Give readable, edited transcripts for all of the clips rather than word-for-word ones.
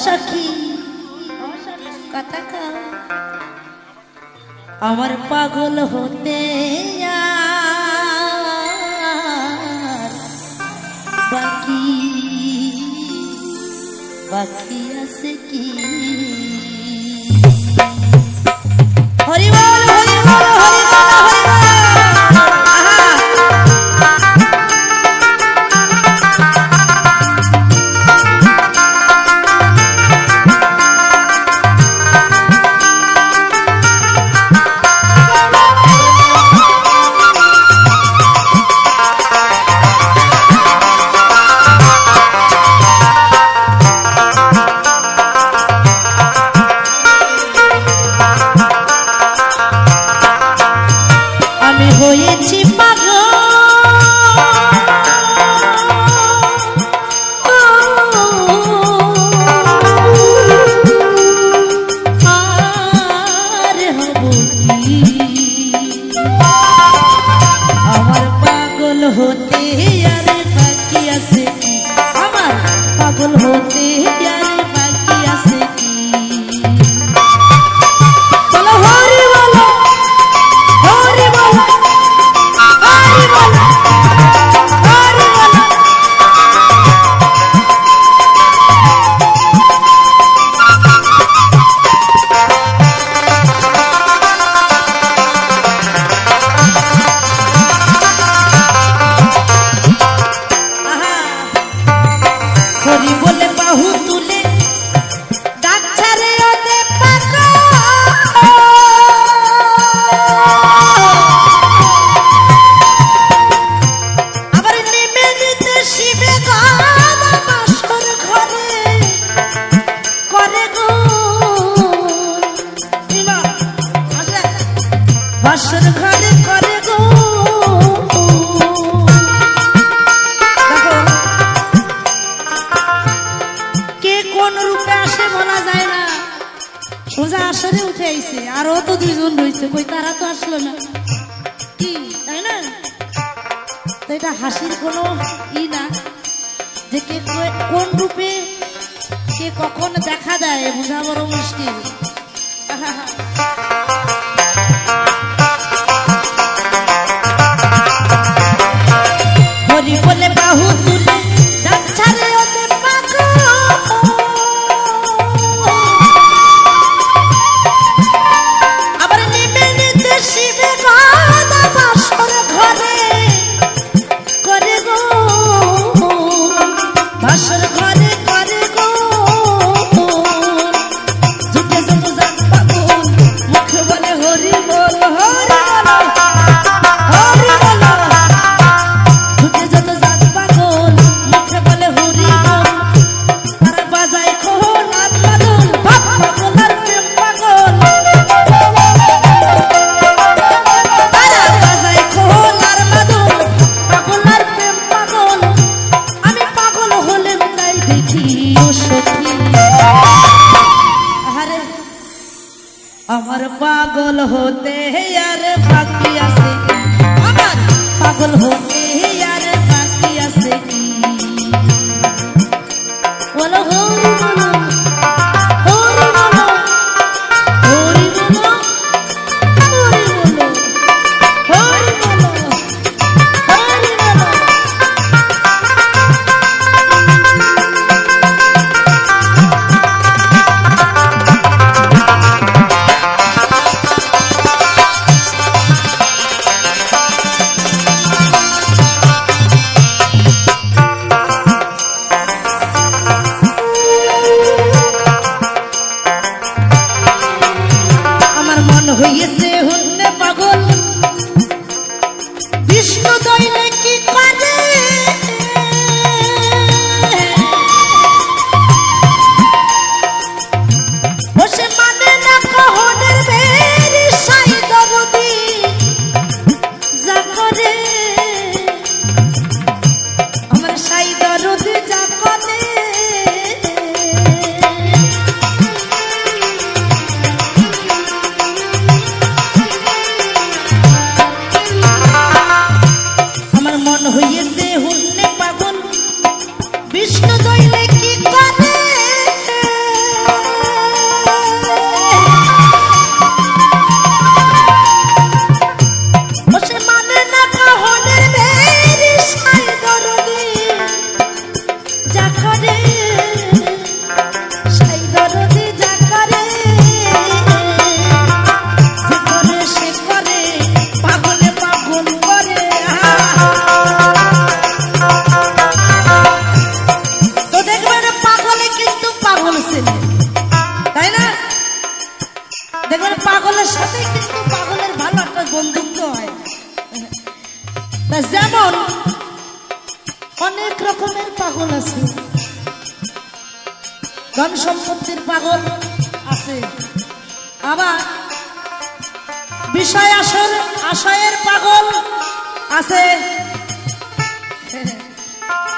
সখী কথা কা আমার পাগল হতে বাকি বাকি আছে কি হরি বল হরি বল হরি বল হরি বল হয়েছি পাগল আর হব কি আমার পাগল হতে আর বাকি আছে কি আমার পাগল হতে আর বাকি আছে কি বলো হরি বলো হরি বলো বলে বাহু তুলে ডাকছারে ওদে পাগল আবার নেমে নিতে শিবে গান বাসর ঘরে করে গো বাসর ঘরে করে গো কোন রূপে আসে বলা যায় না সোজা আসরে উঠে আইছে আরো তো দুইজন রয়েছে কই তারা তো আসলো না কি তাই না তো এটা হাসির কোনো না যে কে কোন রূপে কে কখন দেখা দেয় বোঝা বড় মুশকিল হরি বলে বাহু তুলে ডাকছারে ওদের পাগল শিবে গান বাসর ঘরে করে গো বাসর ঘরে করে গো ঝুঁকে যত যাক পাগল মুখ বলে হরি বল হরি বল হরি বল ঝুঁকে যত যাক পাগল মুখ বলে হরি বল তারা বাজায় খোল আর মাদল পাগল আর প্রেম পাগল আমার পাগল হতে আর বাকি আছে আমার পাগল হতে আর বাকি আছে কি বলো হরি বলো হরি বলো হরি বলো হরি বলো হরি বলো হরি বলো হয়েছে হন্যে পাগল বিষ্ণু দইলে কি করে বসে মানে না কহনের বেরি সাই দরদি যা করে আমার সাই দরদি যা করে হয়েছে হন্যে পাগল বিষ্ণু দইলে কি করে অনেক রকমের পাগল আছে, ধন সম্পত্তির পাগল আছে, আবার বিষয় আশয়ের পাগল আছে,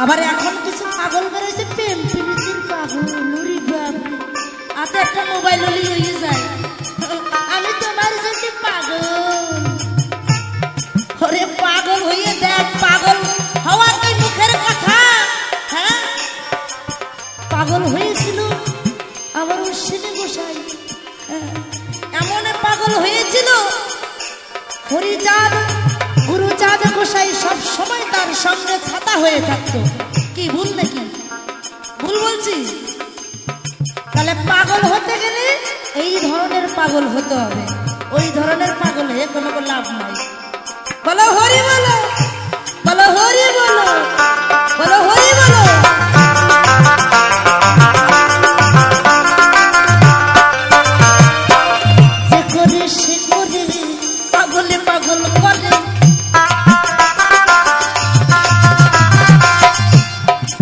আবার এখন কিছু পাগল বেরোয়েছে প্রেম প্রীতির পাগল। নুরি বাবা, হাতে একটা মোবাইল হয়ে যায়, আমি তোমার জন্য পাগল। ওরে পাগল হয়ে দেখ, পাগল হওয়া কি মুখের কথা? হ্যাঁ, পাগল হয়েছিল আবার অশ্বিনী গোসাই, এমন পাগল হয়েছিল হরিচাঁদ গুরুচাঁদ গোসাই সব সময় তার সঙ্গে ছাতা হয়ে থাকতো। কি ভুল নাকি? ভুল বলছি? তাহলে পাগল হতে গেলে এই ধরনের পাগল হতে হবে, ওই ধরনের পাগল হয়ে কোনো লাভ নাই। বলো হরি বলো, বলো হরি বলো, বলো হরি বলো। যে করে সে করে পাগলে পাগল করে,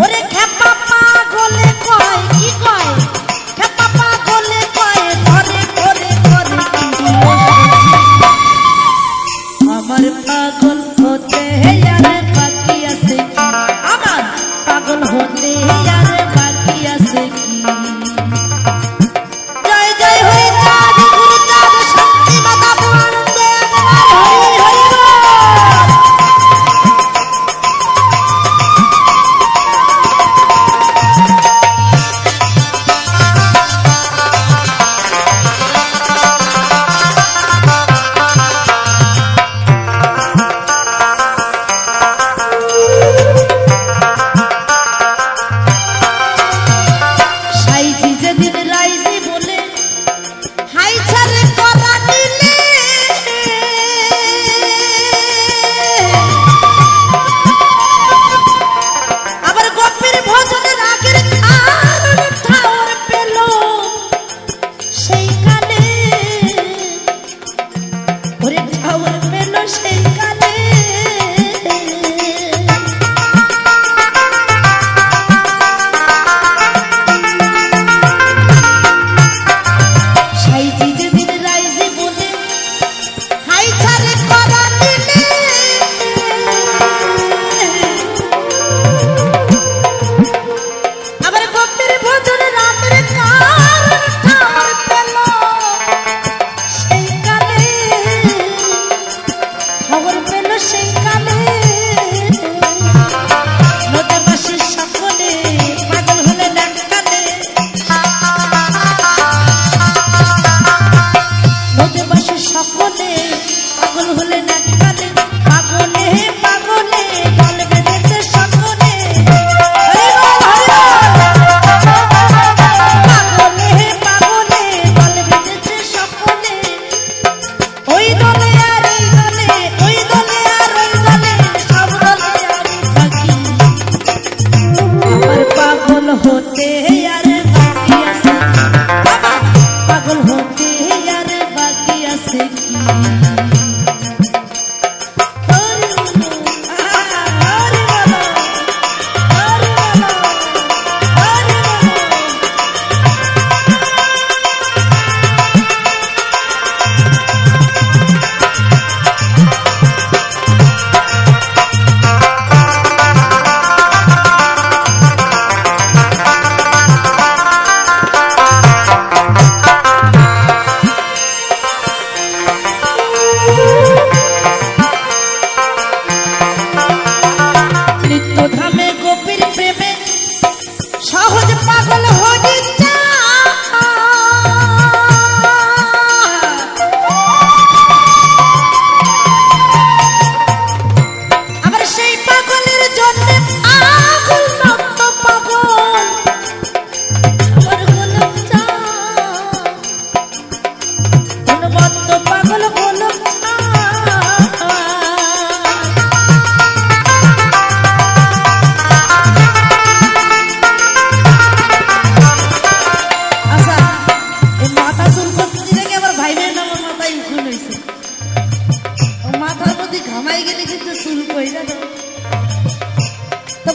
ওরে খেপা পাগলে কয় কি কয়, খেপা পাগলে কয় ধরে করে করে আমার পাগল হতে আরে পাগল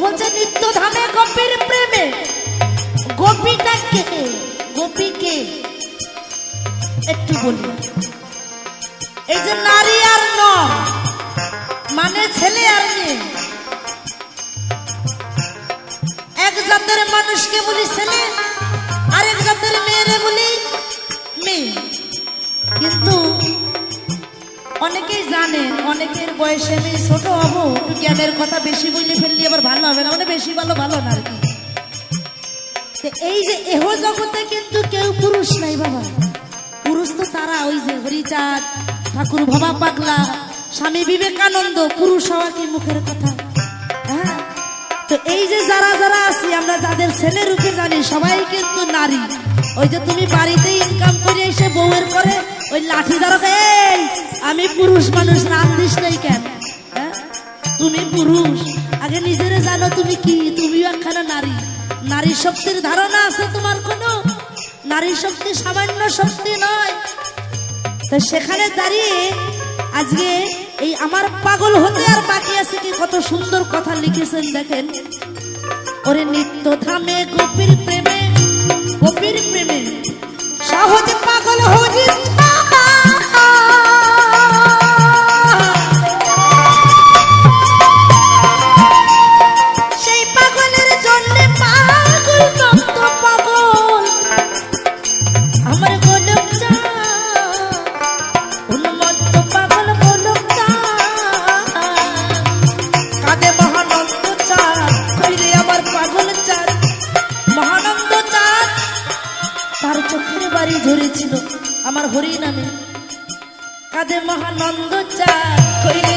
বলছে নিত্য ধামে গোপীর প্রেমে। গোপীটা কে? গোপী কে একটু বলি। এই যে নারী আর নর মানে ছেলে আর মেয়ে, এক জাতের মানুষকে বলি ছেলে, আরেক জাতের মেয়েরে বলি মেয়ে। কিন্তু অনেকেই জানেন, অনেকের বয়সে আমি ছোট হব, একটু জ্ঞানের কথা বেশি বলে ফেললি আবার ভালো হবে না, মানে বেশি ভালো ভালো না আর কি। এই যে এহ জগতে কিন্তু কেউ পুরুষ নাই বাবা। পুরুষ তো তারা ওই যে হরিচাঁদ ঠাকুর, ভবা পাগলা, স্বামী বিবেকানন্দ। পুরুষ হওয়া কি মুখের কথা? হ্যাঁ, তো এই যে যারা যারা আছি আমরা, যাদের ছেলে রূপে জানি, সবাই কিন্তু নারী। ওই যে তুমি বাড়িতে ইনকাম করে এসে বউয়ের করে ওই লাঠি ধরো, এই আমি পুরুষ মানুষ, নাম দিস নাই কেন? হ্যাঁ, তুমি পুরুষ, আগে নিজেরে জানো তুমি কি। তুমিও একখানা নারী। নারী শক্তির ধারণা আছে তোমার? কোনো নারী শক্তি সামান্য শক্তি নয়। তো সেখানে দাঁড়িয়ে আজকে এই আমার পাগল হতে আর বাকি আছে কি, কত সুন্দর কথা লিখেছেন দেখেন। ওরে নিত্য ধামে গোপীর প্রেমে, গোপীর প্রেমে সহজে পাগল হরি। সেই পাগলের জন্য পাগল ভক্ত পাগল আমার গোলক চা, উন্মত্ত পাগল গোলক চা। কাঁদে মহানন্দ চাঁদ, কইরে আমার পাগল চাঁদ। মহানন্দ চাঁদ তার চোখের বাড়ি ঝরেছিল আমার হরি নামে। কাঁদে মহানন্দ চাঁদ, কইরে